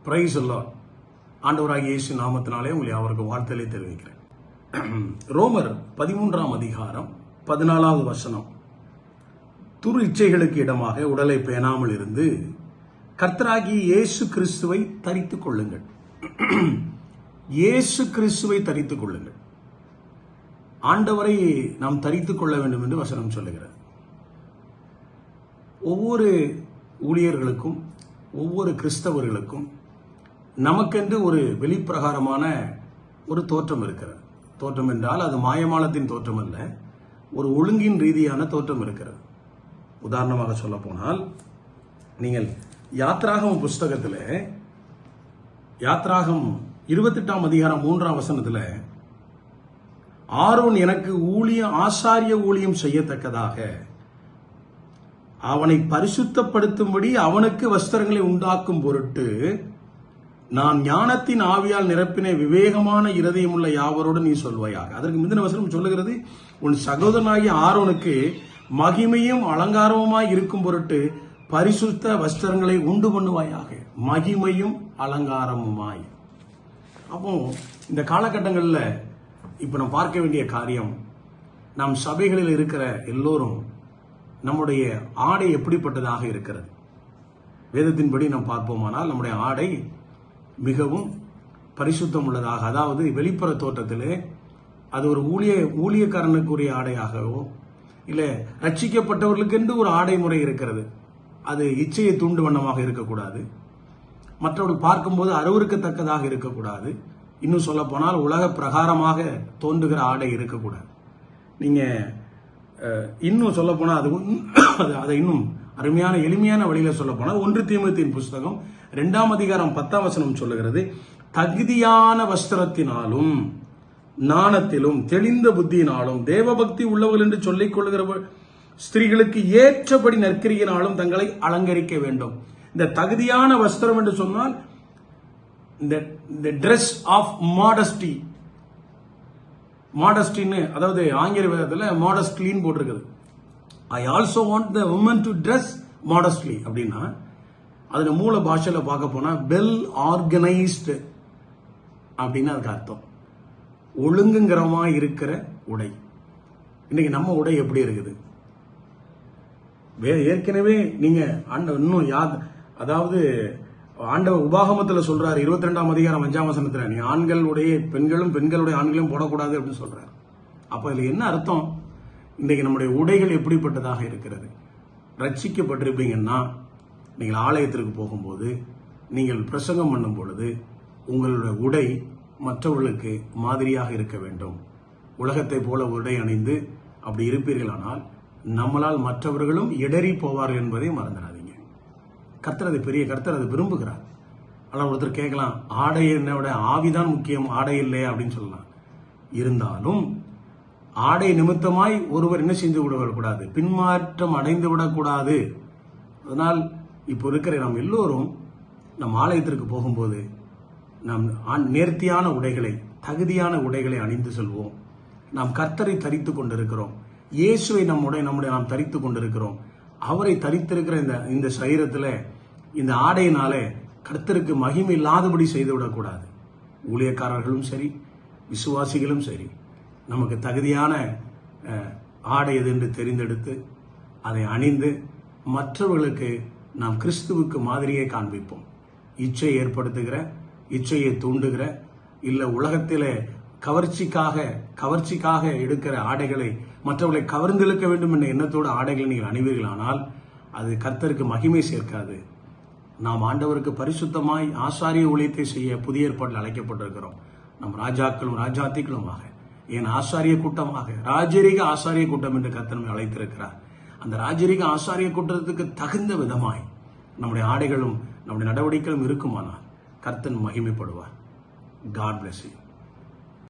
Price எல்லாம் ஆண்டவராகிய இயேசு நாமத்தினாலே உங்களை அவருக்கு வாழ்த்தலை தெரிவிக்கிறேன். ரோமர் 13ஆம் அதிகாரம் 14வது வசனம். துரு இச்சைகளுக்கு இடமாக உடலை பேணாமல் இருந்து கர்த்தராகிய இயேசு கிறிஸ்துவை தரித்துக் கொள்ளுங்கள். இயேசு கிறிஸ்துவை தரித்துக் கொள்ளுங்கள். ஆண்டவரை நாம் தரித்துக் கொள்ள வேண்டும் என்று வசனம் சொல்லுகிறது. ஒவ்வொரு ஊழியர்களுக்கும் ஒவ்வொரு கிறிஸ்தவர்களுக்கும் நமக்கென்று ஒரு வெளிப்பிரகாரமான ஒரு தோற்றம் இருக்கிறது. தோற்றம் என்றால் அது மாயமாலத்தின் தோற்றம் அல்ல, ஒரு ஒழுங்கின் ரீதியான தோற்றம் இருக்கிறது. உதாரணமாக சொல்ல போனால், நீங்கள் யாத்ராகம புஸ்தகத்தில் யாத்ராகம் 28ஆம் அதிகாரம் 3ஆம் வசனத்தில், ஆரோன் எனக்கு ஆசாரிய ஊழியம் செய்யத்தக்கதாக அவனை பரிசுத்தப்படுத்தும்படி அவனுக்கு வஸ்திரங்களை உண்டாக்கும் பொருட்டு நான் ஞானத்தின் ஆவியால் நிரப்பின விவேகமான இருதயமுள்ள யாவரோடு நீ சொல்வாயாக. அதற்கு முந்தின வசனம் சொல்லுகிறது, உன் சகோதரனாகிய ஆரோனுக்கு மகிமையும் அலங்காரமுமாய் இருக்கும் பொருட்டு பரிசுத்த வஸ்திரங்களை உண்டு பண்ணுவாயாக. மகிமையும் அலங்காரமுமாய். அப்போ இந்த காலகட்டங்களில் இப்ப நாம் பார்க்க வேண்டிய காரியம், நாம் சபைகளில் இருக்கிற எல்லோரும் நம்முடைய ஆடை எப்படிப்பட்டதாக இருக்கிறது. வேதத்தின்படி நாம் பார்ப்போமானால் நம்முடைய ஆடை மிகவும் பரிசுத்தம் உள்ளதாக, அதாவது வெளிப்புற தோற்றத்திலே அது ஒரு ஊழியக்காரனுக்குரிய ஆடையாகவோ இல்லை ரட்சிக்கப்பட்டவர்களுக்கென்று ஒரு ஆடை முறை இருக்கிறது. அது இச்சையை தூண்டு வண்ணமாக இருக்கக்கூடாது, மற்றவர்கள் பார்க்கும்போது அருவருக்கத்தக்கதாக இருக்கக்கூடாது. இன்னும் சொல்ல போனால் உலக பிரகாரமாக தோன்றுகிற ஆடை இருக்கக்கூடாது. நீங்க இன்னும் சொல்ல போனால் அதை இன்னும் அருமையான எளிமையான வழியில சொல்ல போனால் 1 தீமோத்தேயுவின் புஸ்தகம் 2ஆம் அதிகாரம் 10ஆம் வசனம் சொல்லுகிறது, தகுதியான வஸ்திரத்தினாலும் நாணத்திலும் தெளிந்த புத்தியினாலும் தேவபக்தி உள்ளவர்கள் என்று சொல்லிக் கொள்கிற ஸ்திரீகளுக்கு ஏற்றபடி நற்கிரியினாலும் தங்களை அலங்கரிக்க வேண்டும். இந்த தகுதியான வஸ்திரம் என்று சொன்னால் இந்த ட்ரெஸ் ஆஃப் மாடஸ்டி. மாடஸ்டின்னு, அதாவது ஆங்கில வேதத்தில் மாடஸ்ட்லின்னு போட்டிருக்குது. I also want the woman to dress modestly அப்படின்னா, அதுல மூல பாஷையில பார்க்க போனா வெல் ஆர்கனைஸ்டு அப்படின்னு அதுக்கு அர்த்தம். ஒழுங்குங்கிறமா இருக்கிற உடை. இன்னைக்கு நம்ம உடை எப்படி இருக்குது? ஏற்கனவே நீங்க இன்னும் அதாவது ஆண்டவர் உபாகமத்தில் சொல்றாரு 22ஆம் அதிகாரம் 5ஆம் வசனத்துல, நீ ஆண்களுடைய பெண்களும் பெண்களுடைய ஆண்களையும் போடக்கூடாது அப்படின்னு சொல்றாரு. அப்ப இதுல என்ன அர்த்தம்? இன்றைக்கு நம்முடைய உடைகள் எப்படிப்பட்டதாக இருக்கிறது? ரட்சிக்கப்பட்டிருப்பீங்கன்னா நீங்கள் ஆலயத்திற்கு போகும்போது, நீங்கள் பிரசங்கம் பண்ணும் பொழுது உங்களுடைய உடை மற்றவர்களுக்கு மாதிரியாக இருக்க வேண்டும். உலகத்தை போல உடை அணிந்து அப்படி இருப்பீர்களானால் நம்மளால் மற்றவர்களும் இடறி போவார்கள் என்பதை மறந்துடாதீங்க. கர்த்தர் அதை விரும்புகிறார். ஆனால் ஒருத்தர் கேட்கலாம், ஆடை என்னோட ஆவிதான் முக்கியம், ஆடை இல்லையா அப்படின்னு சொல்லலாம். இருந்தாலும் ஆடை நிமித்தமாய் ஒருவர் என்ன செய்து விடக்கூடாது, பின்மாற்றம் அடைந்து விடக்கூடாது. அதனால் இப்போ இருக்கிற நாம் எல்லோரும் நம் ஆலயத்திற்கு போகும்போது நாம் நேர்த்தியான உடைகளை, தகுதியான உடைகளை அணிந்து செல்வோம். நாம் கர்த்தரை தரித்து கொண்டிருக்கிறோம். இயேசுவை நாம் தரித்து கொண்டிருக்கிறோம். அவரை தரித்திருக்கிற இந்த சரீரத்தில் இந்த ஆடையினாலே கர்த்தருக்கு மகிமை இல்லாதபடி செய்துவிடக்கூடாது. ஊழியக்காரர்களும் சரி, விசுவாசிகளும் சரி, நமக்கு தகுதியான ஆடை எது என்று தெரிந்தெடுத்து அதை அணிந்து மற்றவர்களுக்கு நாம் கிறிஸ்துவுக்கு மாதிரியை காண்பிப்போம். இச்சை ஏற்படுத்துகிற, இச்சையை தூண்டுகிற, இல்ல உலகத்திலே கவர்ச்சிக்காக எடுக்கிற ஆடைகளை மற்றவர்களை கவர்ந்தெழுக்க வேண்டும் என்ற எண்ணத்தோடு ஆடைகளை நீங்கள் அணிவீர்களானால் அது கர்த்தருக்கு மகிமை சேர்க்காது. நாம் ஆண்டவருக்கு பரிசுத்தமாய் ஆசாரிய ஊழியத்தை செய்ய புதிய ஏற்பாட்டில் அழைக்கப்பட்டிருக்கிறோம். நம் ராஜாக்களும் ராஜாத்திகளுமாக, என் ஆசாரிய கூட்டமாக, ராஜரீக ஆசாரிய கூட்டம் என்று கர்த்தர் அழைத்திருக்கிறார். அந்த ராஜரீக ஆசாரிய கூட்டத்துக்கு தகுந்த விதமாய் நம்முடைய ஆடைகளும் நம்முடைய நடவடிக்கைகளும் இருக்குமானால் கர்த்தர் மகிமைப்படுவார். God bless you.